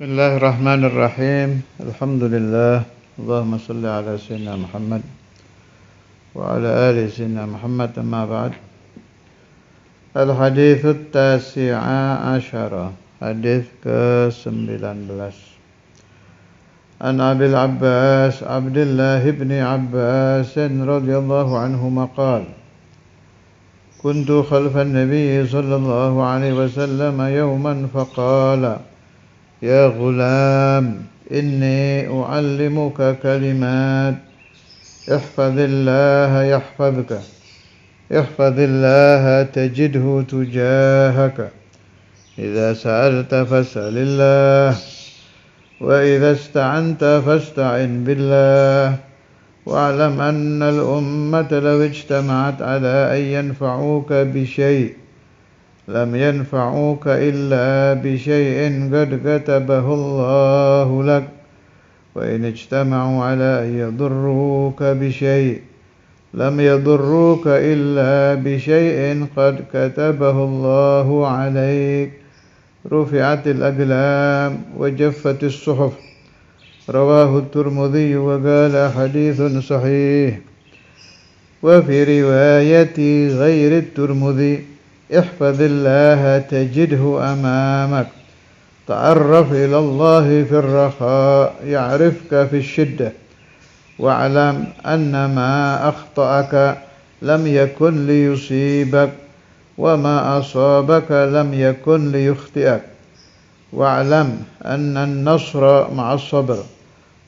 Bismillahirrahmanirrahim. Alhamdulillah. Allahumma salli ala sayyidina Muhammad wa ala ali sayyidina Muhammad, amma ba'd. Al-hadithu tasi'a asyara. Hadis ke-19. An Abil Abbas Abdullah ibn Abbas radhiyallahu anhuma qala kuntu khalfan nabiy sallallahu alaihi wasallam yawman faqala يا غلام إني أعلمك كلمات احفظ الله يحفظك احفظ الله تجده تجاهك إذا سألت فاسأل الله وإذا استعنت فاستعن بالله واعلم أن الأمة لو اجتمعت على أن ينفعوك بشيء لم ينفعوك إلا بشيء قد كتبه الله لك وإن اجتمعوا على أن يضروك بشيء لم يضروك إلا بشيء قد كتبه الله عليك رفعت الأقلام وجفت الصحف رواه الترمذي وقال حديث صحيح وفي رواية غير الترمذي احفظ الله تجده أمامك تعرف إلى الله في الرخاء يعرفك في الشدة واعلم أن ما أخطأك لم يكن ليصيبك وما أصابك لم يكن ليخطئك واعلم أن النصر مع الصبر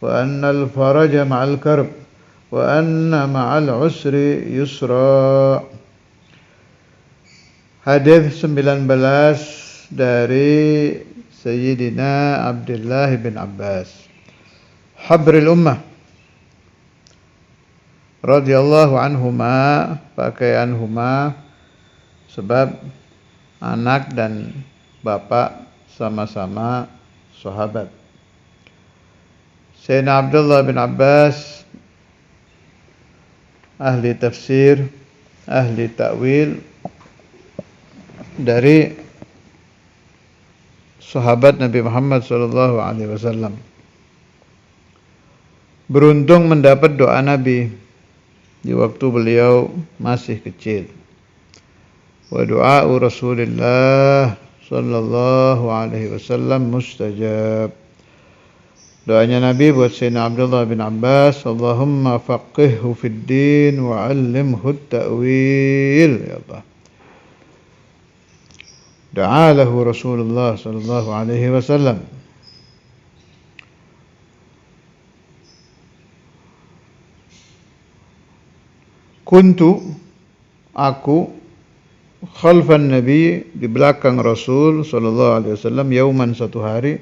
وأن الفرج مع الكرب وأن مع العسر يسرا. Hadis 19 dari Sayyidina Abdullah bin Abbas Habril Ummah radhiyallahu anhuma, pakaianhuma, sebab anak dan bapak sama-sama sahabat. Sayyidina Abdullah bin Abbas ahli tafsir, ahli ta'wil, dari sahabat Nabi Muhammad SAW. Beruntung mendapat doa Nabi di waktu beliau masih kecil. Wa du'a'u Rasulillah sallallahu alaihi wasallam mustajab. Doanya Nabi buat Sayyidina Abdullah bin Abbas, Allahumma faqihhu fid din wa 'allimhu at-ta'wil, ya Allah. Da'a lahu Rasulullah sallallahu alaihi wasallam. Kuntu, aku, khalfan Nabi, di belakang Rasul sallallahu alaihi wasallam, yauman, satu hari.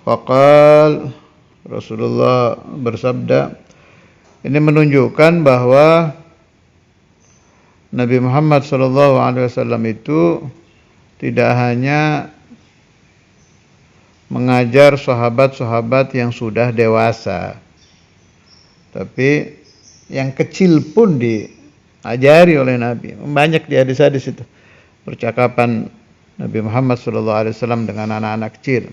Faqal, Rasulullah bersabda. Ini menunjukkan bahwa Nabi Muhammad sallallahu alaihi wasallam itu tidak hanya mengajar sahabat-sahabat yang sudah dewasa, tapi yang kecil pun diajari oleh Nabi. Banyak di hadis-hadis itu percakapan Nabi Muhammad SAW dengan anak-anak kecil.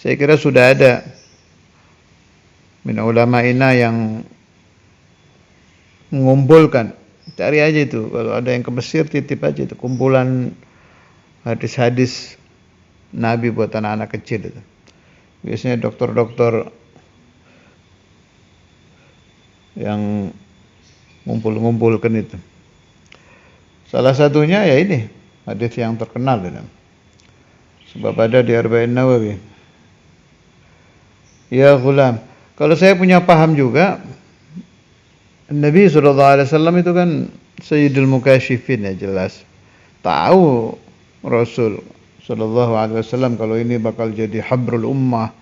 Saya kira sudah ada min ulama ina yang mengumpulkan. Cari aja itu, kalau ada yang ke Mesir titip aja itu kumpulan hadis-hadis Nabi buat anak-anak kecil itu. Biasanya dokter-dokter yang ngumpul-ngumpulkan itu. Salah satunya ya ini, hadis yang terkenal itu. Sebab ada di Arba'in Nawawi. Ya ghulam, kalau saya punya paham juga, Nabi SAW itu kan Sayyidul Mukasyifin, ya jelas. Tahu Rasul sallallahu alaihi wasallam kalau ini bakal jadi habrul ummah,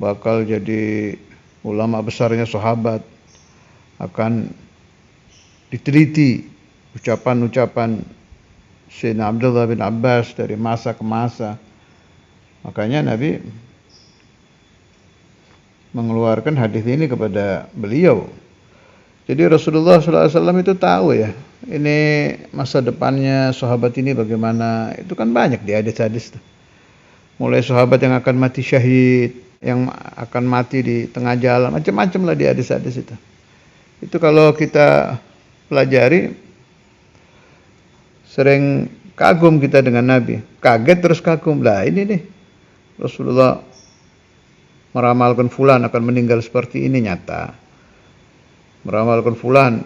bakal jadi ulama besarnya sahabat, akan diteliti ucapan-ucapan Sayyidina Abdullah bin Abbas dari masa ke masa. Makanya Nabi mengeluarkan hadis ini kepada beliau. Jadi Rasulullah SAW itu tahu ya, ini masa depannya sahabat ini bagaimana. Itu kan banyak di hadis-hadis tuh. mulai sahabat yang akan mati syahid, yang akan mati di tengah jalan, macam-macam lah di hadis-hadis itu. Itu kalau kita pelajari, sering kagum kita dengan Nabi, kaget terus kagum. Lah ini nih, Rasulullah meramalkan fulan akan meninggal seperti ini, nyata. Meramalkan fulan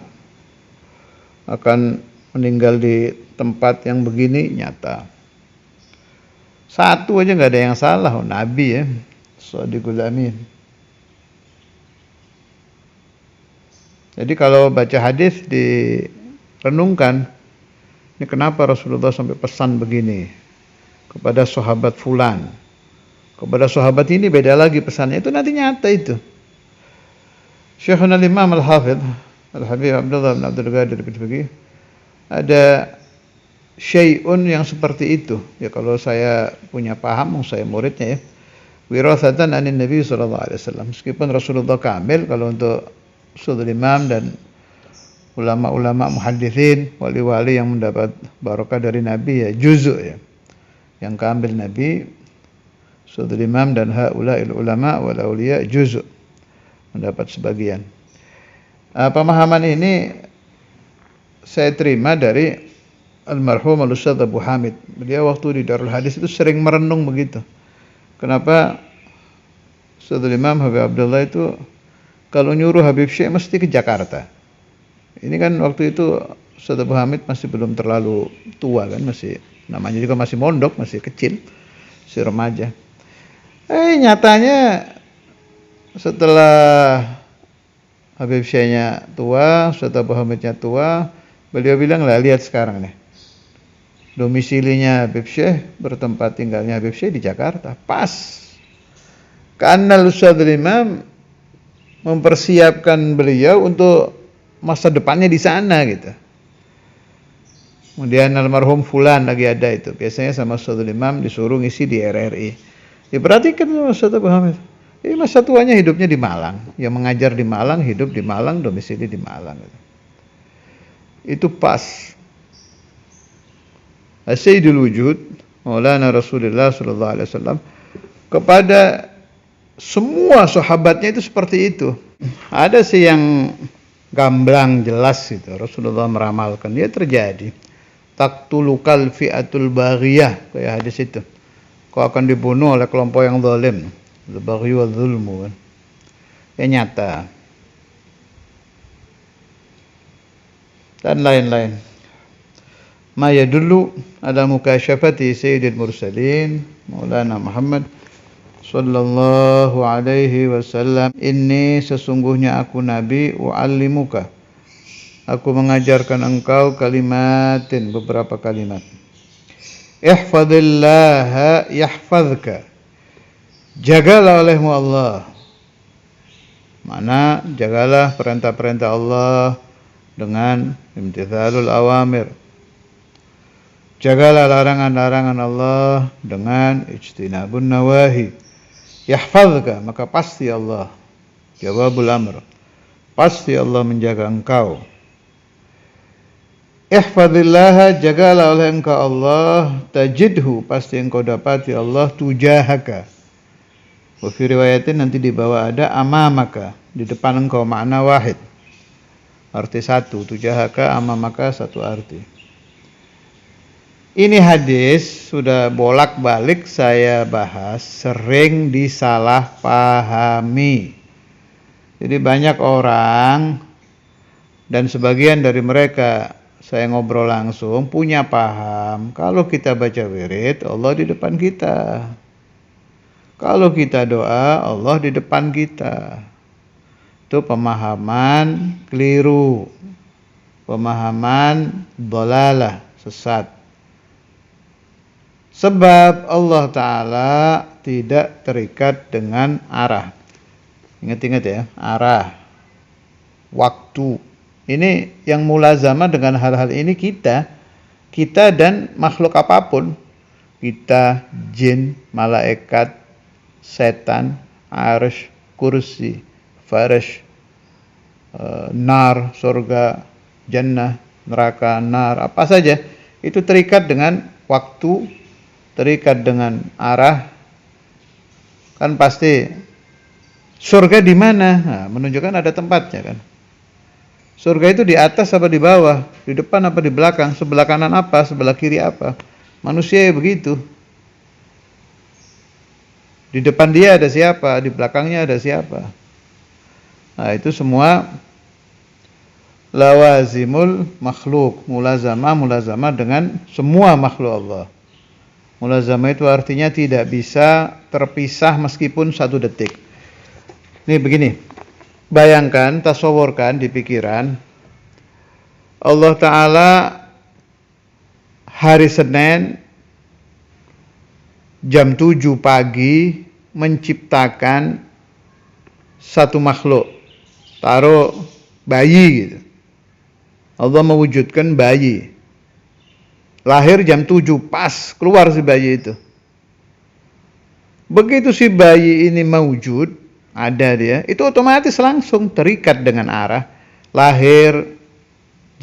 akan meninggal di tempat yang begini, nyata. Satu aja nggak ada yang salah, Nabi ya, Shadiqul Amin. Jadi kalau baca hadis direnungkan, ini kenapa Rasulullah sampai pesan begini kepada sahabat fulan, kepada sahabat ini beda lagi pesannya, itu nanti nyata itu. Syekhul Imam Al-Hafidh Al-Habib Abdullah bin Abdul Qadir Al-Fiqih, ada syai'un yang seperti itu. Ya kalau saya punya paham, saya muridnya ya. Wirasatan anin Nabi sallallahu alaihi wasallam. Meskipun Rasulullah kamil, kalau untuk Sudul Imam dan ulama-ulama muhadditsin, wali-wali yang mendapat barokah dari Nabi ya juzuk ya. Yang kamil Nabi Sudul Imam dan haula'il ulama wal auliya juzuk, mendapat sebagian. Pemahaman ini saya terima dari almarhum Al-Ustaz Abu Hamid. Beliau waktu di Darul Hadis itu sering merenung begitu. Kenapa Ustadzul Imam Habib Abdullah itu kalau nyuruh Habib Syekh mesti ke Jakarta. Ini kan waktu itu Ustaz Abu Hamid masih belum terlalu tua kan, masih namanya juga masih mondok, masih kecil, masih remaja. Nyatanya setelah Habib Syekhnya tua, Ustaz Abu Hamidnya tua, beliau bilang, lah lihat sekarang nih, domisilinya Habib Syekh, bertempat tinggalnya Habib Syekh di Jakarta. Pas. Karena Ustadzul Imam mempersiapkan beliau untuk masa depannya di sana gitu. Kemudian almarhum fulan lagi ada itu. Biasanya sama Ustadzul Imam disuruh ngisi di RRI. Diperhatikan sama Ustadz Abu Hamid. Ini masa tuanya hidupnya di Malang. Yang mengajar di Malang, hidup di Malang, domisili di Malang gitu. Itu pas. Sayyidul Wujud Maulana Rasulullah sallallahu alaihi wasallam kepada semua sahabatnya itu seperti itu. Ada sih yang gamblang jelas itu, Rasulullah meramalkan, dia terjadi. Taqtulukal fi'atul baghiyah, kayak hadis itu. Kau akan dibunuh oleh kelompok yang zalim. Al-baghi wa dzulmu kan. Ya nyata. Dan lain-lain. Ma yadullu ala mukasyafati sayyidil mursalin Maulana Muhammad sallallahu alaihi wasallam. Ini sesungguhnya aku Nabi, u'allimuka, aku mengajarkan engkau kalimatin, beberapa kalimat. Ihfadillah yahfazka, jagalah olehmu Allah. Mana jagalah perintah-perintah Allah dengan imtithalul awamir. Jagalah larangan-larangan Allah dengan ijtinabun nawahi. Yahfazka, maka pasti Allah, jawabul amr, pasti Allah menjaga engkau. Ihfazillah, jagalah oleh engkau Allah, tajidhu, pasti engkau dapati Allah, tujahaka. Wa fi riwayatin nanti di bawah ada amamaka, di depan engkau, makna wahid. Arti satu, tujahaka, amamaka satu arti. Ini hadis sudah bolak-balik saya bahas, sering disalahpahami. Jadi banyak orang dan sebagian dari mereka saya ngobrol langsung punya paham kalau kita baca wirid Allah di depan kita. Kalau kita doa Allah di depan kita. Itu pemahaman keliru. Pemahaman dhalalah, sesat. Sebab Allah Ta'ala tidak terikat dengan arah. Ingat-ingat ya, arah, waktu. Ini yang mulazamah dengan hal-hal ini kita dan makhluk apapun. Kita, jin, malaikat, setan, arsy, kursi, farash, nar, surga, jannah, neraka, nar, apa saja. Itu terikat dengan waktu, terikat dengan arah, kan pasti surga di mana? Nah, menunjukkan ada tempatnya kan. Surga itu di atas apa di bawah? Di depan apa di belakang? Sebelah kanan apa? Sebelah kiri apa? Manusia ya begitu. Di depan dia ada siapa? Di belakangnya ada siapa? Nah, itu semua lawazimul makhluk, mulazamah dengan semua makhluk Allah. Mulazamah itu artinya tidak bisa terpisah meskipun 1 detik. Ini begini, bayangkan, tasawurkan di pikiran, Allah Ta'ala hari Senin jam 7 pagi menciptakan satu makhluk, taruh bayi gitu. Allah mewujudkan bayi. Lahir jam 7 pas keluar si bayi itu. Begitu si bayi ini mewujud, ada dia, itu otomatis langsung terikat dengan arah. Lahir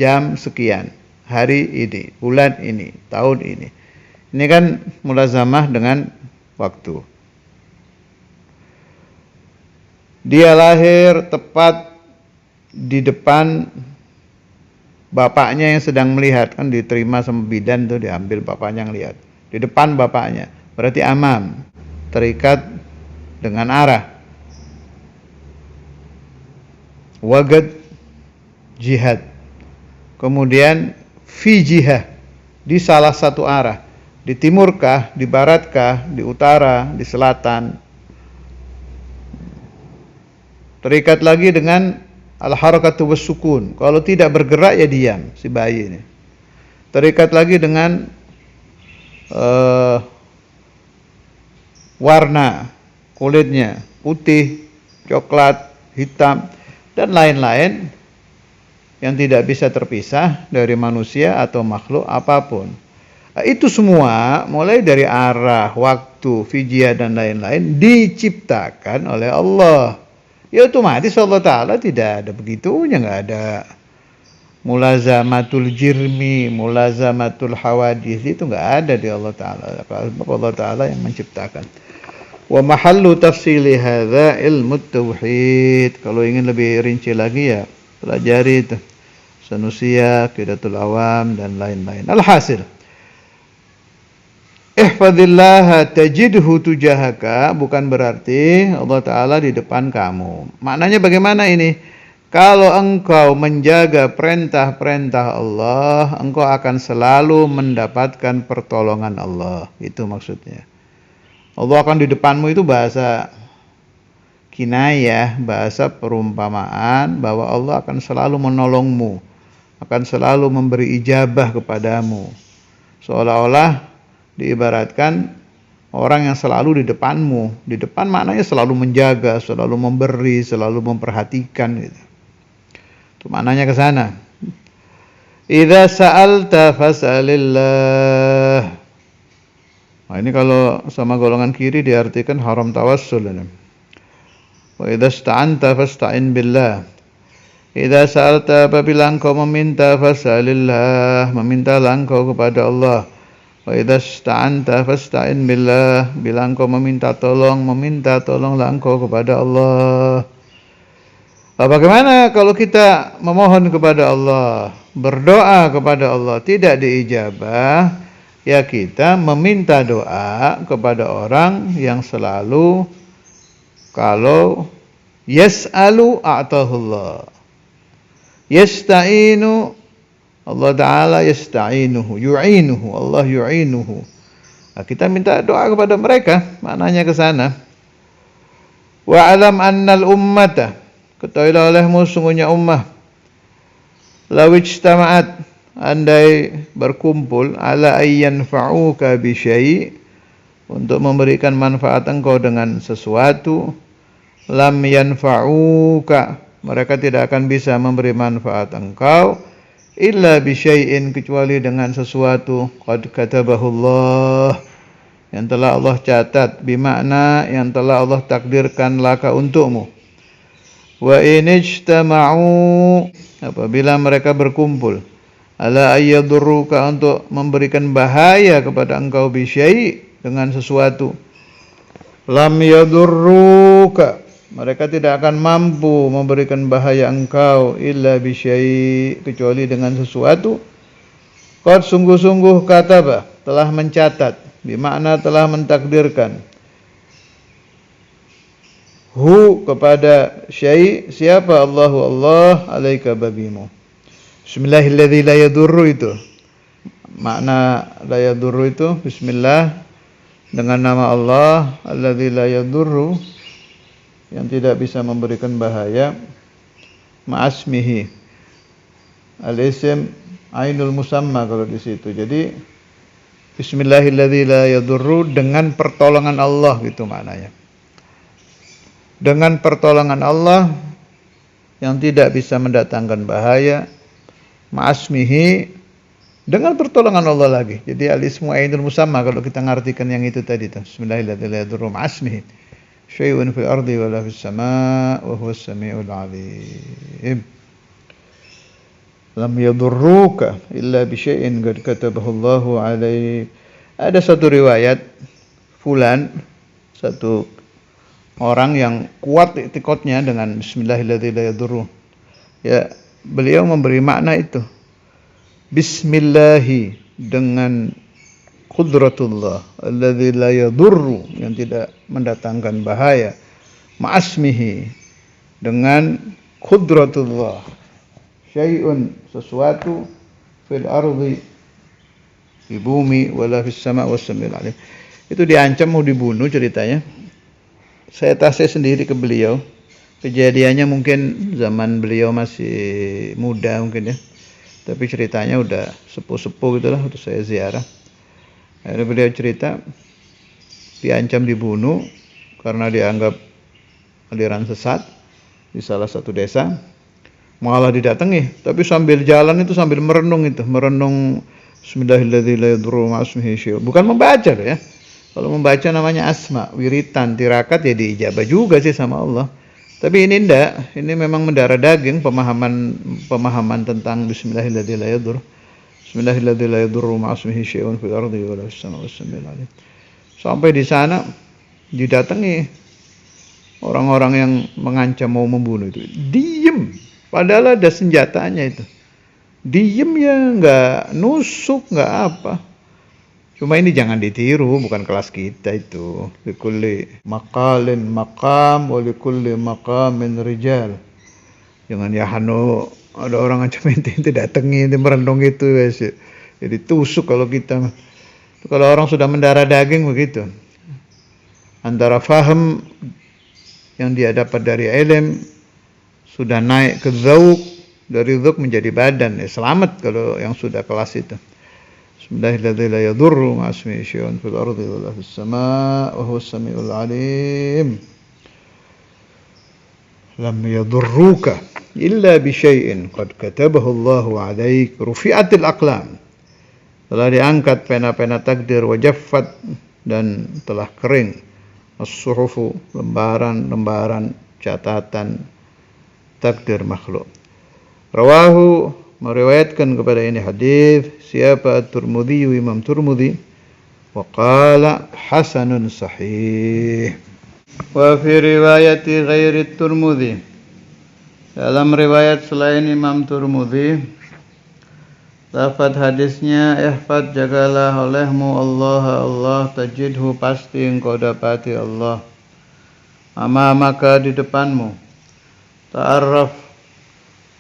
jam sekian, hari ini, bulan ini, tahun ini. Ini kan mulazamah dengan waktu. Dia lahir tepat di depan bapaknya yang sedang melihat, kan diterima sama bidan tuh, diambil bapaknya yang lihat. Di depan bapaknya, berarti amam, terikat dengan arah. Wagad jihad. Kemudian fi jihah, di salah satu arah. Di timurkah, di baratkah, di utara, di selatan. Terikat lagi dengan al-harakatu was-sukun. Kalau tidak bergerak ya diam si bayi ini. Terikat lagi dengan warna kulitnya, putih, coklat, hitam, dan lain-lain yang tidak bisa terpisah dari manusia atau makhluk apapun. Itu semua mulai dari arah, waktu, fijiyah dan lain-lain diciptakan oleh Allah. Ya otomatis Allah Ta'ala tidak ada begitunya, nggak ada mulazamatul jirmi, mulazamatul hawadis, itu nggak ada di Allah Ta'ala. Allah Ta'ala yang menciptakan. Wa mahallu tafsili hadza ilmu tauhid. Kalau ingin lebih rinci lagi ya pelajari itu Sanusia, Qidatul Awam dan lain-lain. Alhasil, ihfadillah tajidhu tujahaka bukan berarti Allah Ta'ala di depan kamu. Maknanya bagaimana ini? Kalau engkau menjaga perintah-perintah Allah, engkau akan selalu mendapatkan pertolongan Allah. Itu maksudnya. Allah akan di depanmu itu bahasa kinayah, bahasa perumpamaan bahwa Allah akan selalu menolongmu, akan selalu memberi ijabah kepadamu. Seolah-olah diibaratkan orang yang selalu di depanmu. Di depan maknanya selalu menjaga, selalu memberi, selalu memperhatikan gitu. Itu maknanya ke sana. Idza sa'alta fas'alillah. Nah, ini kalau sama golongan kiri diartikan haram tawassul. Wa idza ista'anta fasta'in billah. Idza sa'alta, apabila engkau meminta, fas'alillah, memintalah engkau kepada Allah. Wa idza ista'anta fasta'in billah, bila engkau meminta tolonglah engkau kepada Allah. Bagaimana kalau kita memohon kepada Allah, berdoa kepada Allah tidak diijabah, ya kita meminta doa kepada orang yang selalu kalau yas'alu a'tahullah, yasta'inu Allah Ta'ala yasta'inuhu, yu'inuhu, Allah yu'inuhu. Nah, kita minta doa kepada mereka, maknanya ke sana. Wa alam annal ummata, ketahuilah olehmu sungguhnya ummah, lawijtama'at, andai berkumpul, ala ayyan fa'uka bi syai', untuk memberikan manfaat engkau dengan sesuatu, lam yanfa'uka, mereka tidak akan bisa memberi manfaat engkau, illa bi syai'in, kecuali dengan sesuatu qad katabahullah, yang telah Allah catat, bimakna yang telah Allah takdirkan laka untukmu. Wa in ijtama'u, apabila mereka berkumpul, ala ayyadurruka, untuk memberikan bahaya kepada engkau bi syai', dengan sesuatu, Lam yadurruka, mereka tidak akan mampu memberikan bahaya engkau illa bisyai, kecuali dengan sesuatu qad sungguh-sungguh kataba, telah mencatat, bermakna telah mentakdirkan, hu kepada syai, siapa? Allahu Allah, alaika babimu. Bismillahilladzi la yadurru itu. Makna la yadurru itu bismillah, dengan nama Allah, alladzi la yadurru, yang tidak bisa memberikan bahaya, ma'asmihi. Al-ism ainul musamma kalau di situ. Jadi bismillahilladzi la yadurru, dengan pertolongan Allah gitu maknanya. Dengan pertolongan Allah yang tidak bisa mendatangkan bahaya, ma'asmihi, dengan pertolongan Allah lagi. Jadi al-ismu ainul musamma kalau kita ngartikan yang itu tadi tuh. Bismillahilladzi la yadurru ma'asmihi syai'un fil ardi wala fis sama' wa huwas samiul 'alim. Lam yadurruka illa bi syai'in qad katabahu Allahu 'alaik. Ada satu riwayat fulan, satu orang yang kuat i'tiqadnya dengan bismillahilladzi la yadurru. Ya, beliau memberi makna itu. Bismillahi, dengan qudratullah, alladzi la yadurru, yang tidak mendatangkan bahaya, ma'asmihi, dengan qudratullah, syai'un, sesuatu, fil ardi, di bumi, wala fis sama' was samiul alim. Itu diancam mau dibunuh ceritanya. Saya tasih sendiri ke beliau. Kejadiannya mungkin zaman beliau masih muda mungkin ya. Tapi ceritanya udah sepuh-sepuh gitu lah, udah saya ziarah. Akhirnya beliau cerita diancam dibunuh karena dianggap aliran sesat di salah satu desa. Malah didatangi, tapi sambil jalan itu sambil merenung bismillahilladzi la yadurru ma'asmihi syai'un. Bukan membaca loh ya. Kalau membaca namanya asma, wiritan, tirakat, ya diijabah juga sih sama Allah. Tapi ini enggak, ini memang mendarah daging pemahaman tentang bismillahilladzi la yadurru. Bismillahilladzi la yadurru ma'asmihi syai'un fil ardi wala fis sama'i was samiul 'alim. Sampai di sana didatangi orang-orang yang mengancam mau membunuh itu. Diem. Padahal ada senjatanya itu. Diem ya, nggak nusuk, nggak apa. Cuma ini jangan ditiru, bukan kelas kita itu. Likulli maqalin maqam wa likulli maqamin rijal. Jangan ya ada orang ancam ente datangi, ente merenung itu ya. Jadi tusuk kalau kita. Kalau orang sudah mendarah daging begitu. Antara faham yang dia dapat dari ilm sudah naik ke dzauq, dari dzauq menjadi badan, ya selamat kalau yang sudah kelas itu. Bismillahilladzi la yadurru ma'asmihi syai'un fil ardi wala fis sama' wa huwas samiul 'alim. Lam yadurruka illa bi syai'in qad katabahu Allahu 'alaik, rufi'atil aqlam, telah diangkat pena-pena takdir, wajaffat, dan telah kering, as-suhufu, lembaran-lembaran catatan takdir makhluk. Rawahu, meriwayatkan kepada ini hadis siapa? At-Tirmidzi, Imam Tirmidzi, wa qala hasanun sahih. Wa fi riwayati ghairi Tirmidzi, dalam riwayat selain Imam Tirmidzi, lafaz hadisnya, ihfad, jagalah olehmu Allah, tajidhu, pasti engkau dapati Allah, maka di depanmu, ta'arraf,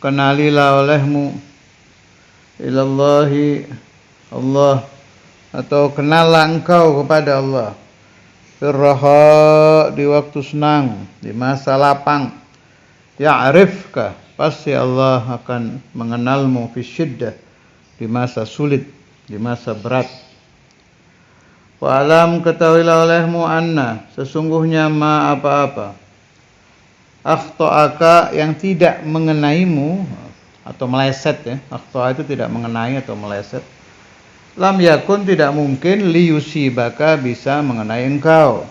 kenalilah olehmu, ilallahi, Allah, atau kenallah engkau kepada Allah, firraha, di waktu senang, di masa lapang, ya'rifka, pasti Allah akan mengenalmu, fisyiddah, di masa sulit, di masa berat. Wa alam, ketahuilah olehmu, anna, sesungguhnya ma apa-apa, akhta'aka, yang tidak mengenaimu atau meleset ya. Akhta'a itu tidak mengenai atau meleset. Lam yakun, tidak mungkin, liyusibaka, bisa mengenai engkau.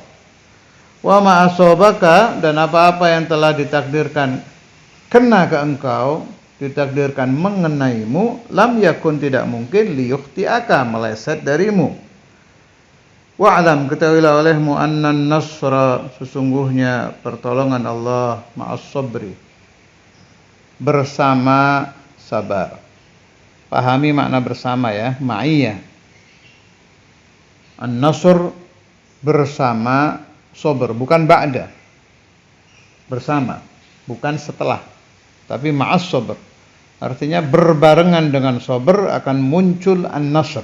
Wa ma asobaka, dan apa-apa yang telah ditakdirkan kena ke engkau, ditakdirkan mengenaimu, lam yakun, tidak mungkin, liyukhti'aka, meleset darimu. Wa'lam, ketahuilah olehmu annan nasra, sesungguhnya pertolongan Allah ma'as sabri, bersama sabar. Pahami makna bersama ya, ma'iyah. An-nasr bersama sabar, bukan ba'da. Bersama, bukan setelah, tapi ma'as sabr. Artinya berbarengan dengan sabar akan muncul an-nasr.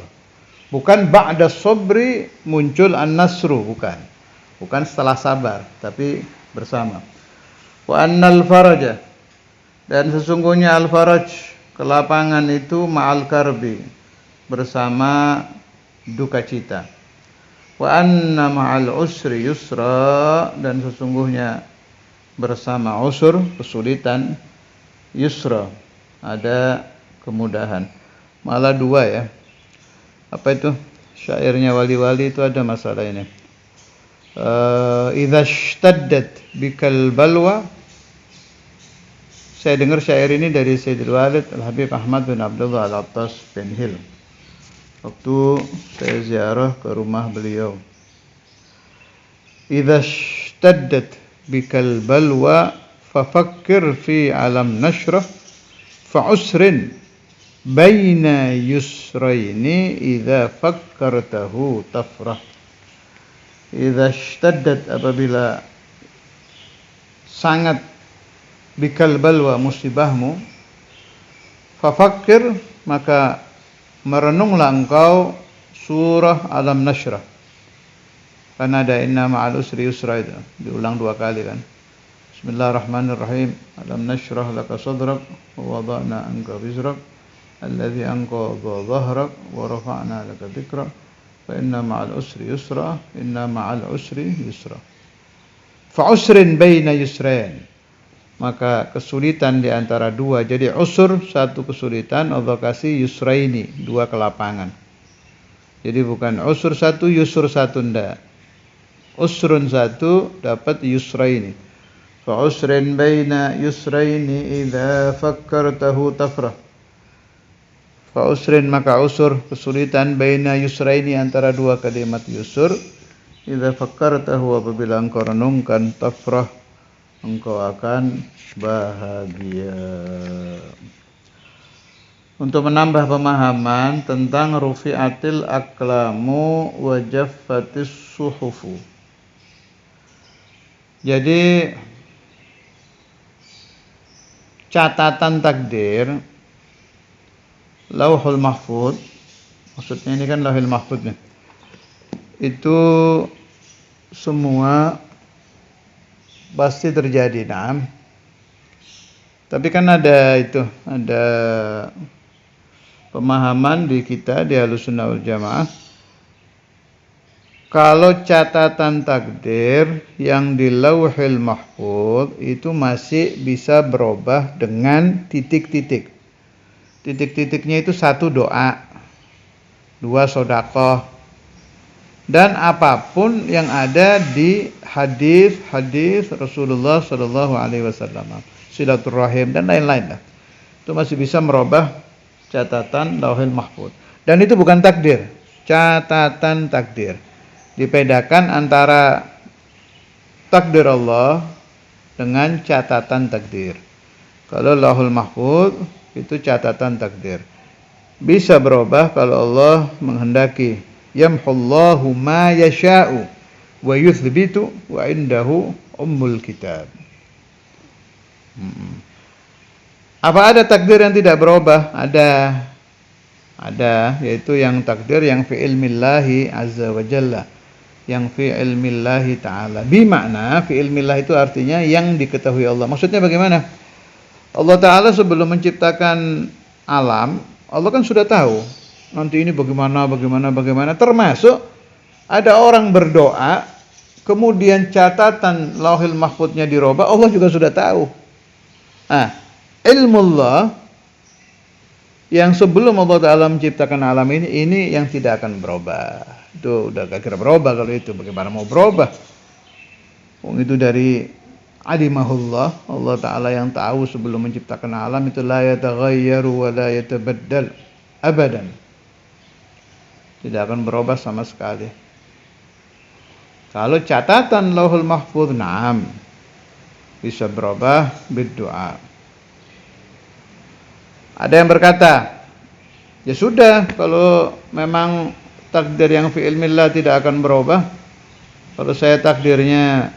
Bukan ba'da sabri muncul an-nasru, bukan. Bukan setelah sabar, tapi bersama. Wa annal faraja, dan sesungguhnya al-faraj, kelapangan itu ma'al karbi, bersama duka cita. Wa anna ma'al usri yusra, dan sesungguhnya bersama usur, kesulitan, yusra, ada kemudahan. Malah dua ya. Apa itu? Syairnya wali-wali itu ada masalah ini. Idza ishtaddat bikal balwa. Saya dengar syair ini dari Sayyidul Walid Al-Habib Ahmad bin Abdullah Al-Attas bin Hil. Waktu saya ziarah ke rumah beliau. Idza ishtaddat bikal balwa fafakkir fi alam nashrah fa'usrin baina yusraini idza fakkartahu tafrah. Idza ishtaddat, apabila sangat, bikal balwa, musibahmu, fafakkir, maka merenunglah engkau surah Alam Nashrah. Karena ada inna ma'al usri yusra, itu diulang 2 kali kan. Bismillahirrahmanirrahim. Alam nashrah laka sadrak wa wada'na anka wizrak alladzi anqadha dhahrak wa rafa'na laka dzikrak fa inna ma'al usri yusra inna ma'al usri yusra. Fa usrin baina yusrain, maka kesulitan di antara dua. Jadi usur satu kesulitan, Allah kasih yusraini, 2 kelapangan. Jadi bukan usur satu yusur satu, ndak. Usrun satu dapat yusraini. Fa usrin baina yusraini idza fakkartahu tafrah. Fa usrin, maka usur, kesulitan, baina yusraini, antara 2 kalimat yusur, idza fakkartahu, apabila engkau renungkan, tafrah, engkau akan bahagia. Untuk menambah pemahaman tentang rufi'atil aqlamu wa jaffatis suhufu. Jadi catatan takdir, Lauhul Mahfuz, maksudnya ini kan Lauhul Mahfuz nih, itu semua pasti terjadi, nah. Tapi kan ada pemahaman di kita di Ahlussunnah wal Jamaah, kalau catatan takdir yang di Lauhul Mahfuz itu masih bisa berubah dengan titik-titik. Titik-titiknya itu 1 doa, 2 sedekah, dan apapun yang ada di hadis-hadis Rasulullah sallallahu alaihi wasallam, silaturahim dan lain-lain lah. Itu masih bisa merubah catatan Lauhul Mahfuz. Dan itu bukan takdir, catatan takdir. Dibedakan antara takdir Allah dengan catatan takdir. Kalau Lauhul Mahfuz itu catatan takdir, bisa berubah kalau Allah menghendaki. Yamhullahu ma yasha'u wa yuthbitu wa indahu ummul kitab. Apa ada takdir yang tidak berubah? Ada, yaitu yang takdir yang fi ilmillahi azza wa jalla, yang fi ilmillahi ta'ala. Bimakna fi ilmillah itu artinya yang diketahui Allah. Maksudnya bagaimana? Allah Ta'ala sebelum menciptakan alam, Allah kan sudah tahu nanti ini bagaimana. Termasuk ada orang berdoa, kemudian catatan Lauhul Mahfuznya dirubah, Allah juga sudah tahu. Ilmullah yang sebelum Allah Ta'ala menciptakan alam ini yang tidak akan berubah. Itu udah gak kira berubah. Kalau itu bagaimana mau berubah? Itu dari alimahullah, Allah Ta'ala yang tahu sebelum menciptakan alam itu, la yataghayyaru wa la yatabaddal abadan, tidak akan berubah sama sekali. Kalau catatan Lauhul Mahfuz, na'am, bisa berubah berdoa. Ada yang berkata, ya sudah, kalau memang takdir yang fi ilmillah tidak akan berubah, kalau saya takdirnya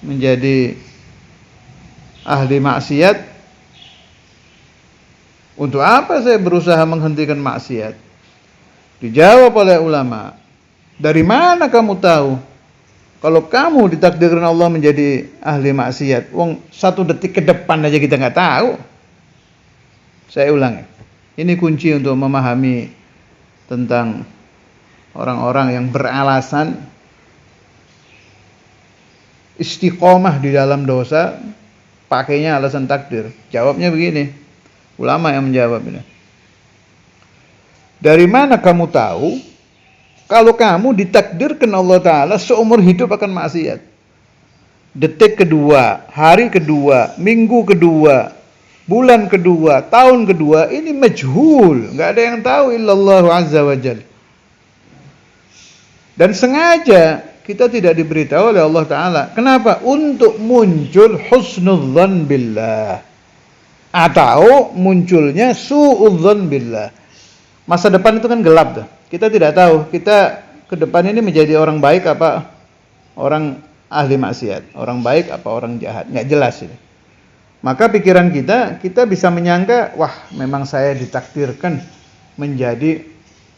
menjadi ahli maksiat, untuk apa saya berusaha menghentikan maksiat? Dijawab oleh ulama, dari mana kamu tahu kalau kamu ditakdirkan Allah menjadi ahli maksiat? Wong 1 detik ke depan aja kita nggak tahu. Saya ulangi, ini kunci untuk memahami tentang orang-orang yang beralasan istiqomah di dalam dosa, pakainya alasan takdir. Jawabnya begini, ulama yang menjawab ini. Dari mana kamu tahu kalau kamu ditakdirkan Allah Ta'ala seumur hidup akan maksiat? Detik kedua, hari kedua, minggu kedua, bulan kedua, tahun kedua, ini majhul, nggak ada yang tahu illallah azza wa jalla. Dan sengaja kita tidak diberitahu oleh Allah Ta'ala. Kenapa? Untuk muncul husnudzan billah, atau munculnya su'udzan billah. Masa depan itu kan gelap tuh. Kita tidak tahu kita ke depan ini menjadi orang baik apa orang ahli maksiat, orang baik apa orang jahat, nggak jelas ini. Maka pikiran kita bisa menyangka, wah memang saya ditakdirkan menjadi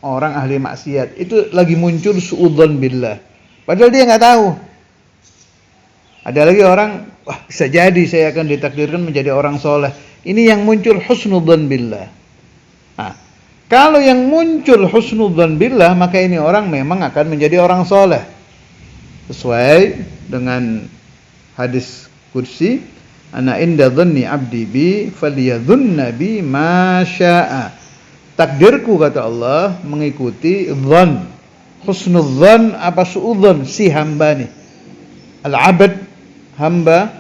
orang ahli maksiat. Itu lagi muncul su'udzan billah. Padahal dia nggak tahu. Ada lagi orang, wah bisa jadi saya akan ditakdirkan menjadi orang soleh. Ini yang muncul husnudzan billah. Nah, kalau yang muncul husnudzan billah, maka ini orang memang akan menjadi orang soleh. Sesuai dengan hadis kursi, ana inda dhanni abdi bi falyadhunna bi ma syaa. Takdirku, kata Allah, mengikuti dhan. Husnudzan apa suudzan si hamba nih. Al-abad, hamba,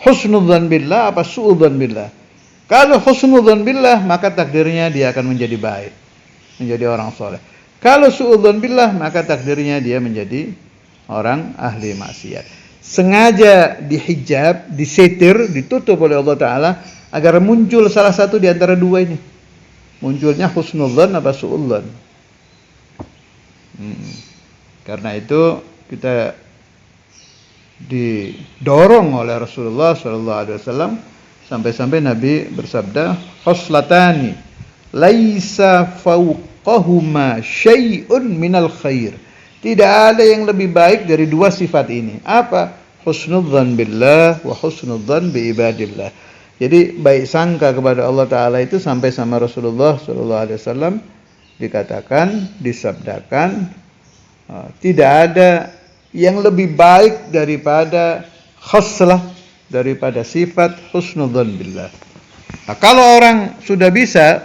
husnudzan billah apa suudzan billah. Kalau husnudzan billah, maka takdirnya dia akan menjadi baik, menjadi orang soleh. Kalau suudzan billah, maka takdirnya dia menjadi orang ahli maksiat. Sengaja dihijab, disetir, ditutup oleh Allah Ta'ala agar muncul salah satu di antara dua ini. Munculnya husnudzan apa suudzan. Karena itu kita didorong oleh Rasulullah SAW, sampai-sampai Nabi bersabda, khoslatani laisa fauqahuma syai'un minal khair. Tidak ada yang lebih baik dari dua sifat ini. Apa? Husnudzan billah wa husnudzan bi ibadillah. Jadi baik sangka kepada Allah Ta'ala itu sampai sama Rasulullah SAW dikatakan, disabdakan, tidak ada yang lebih baik daripada khoslah, daripada sifat husnudzan billah. Nah, kalau orang sudah bisa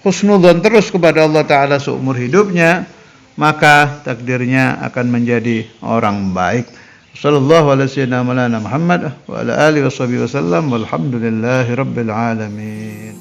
husnudzan terus kepada Allah Ta'ala seumur hidupnya, maka takdirnya akan menjadi orang baik. Sallallahu alaihi wasallam Muhammad wa ala alihi wasallam walhamdulillahi rabbil alamin.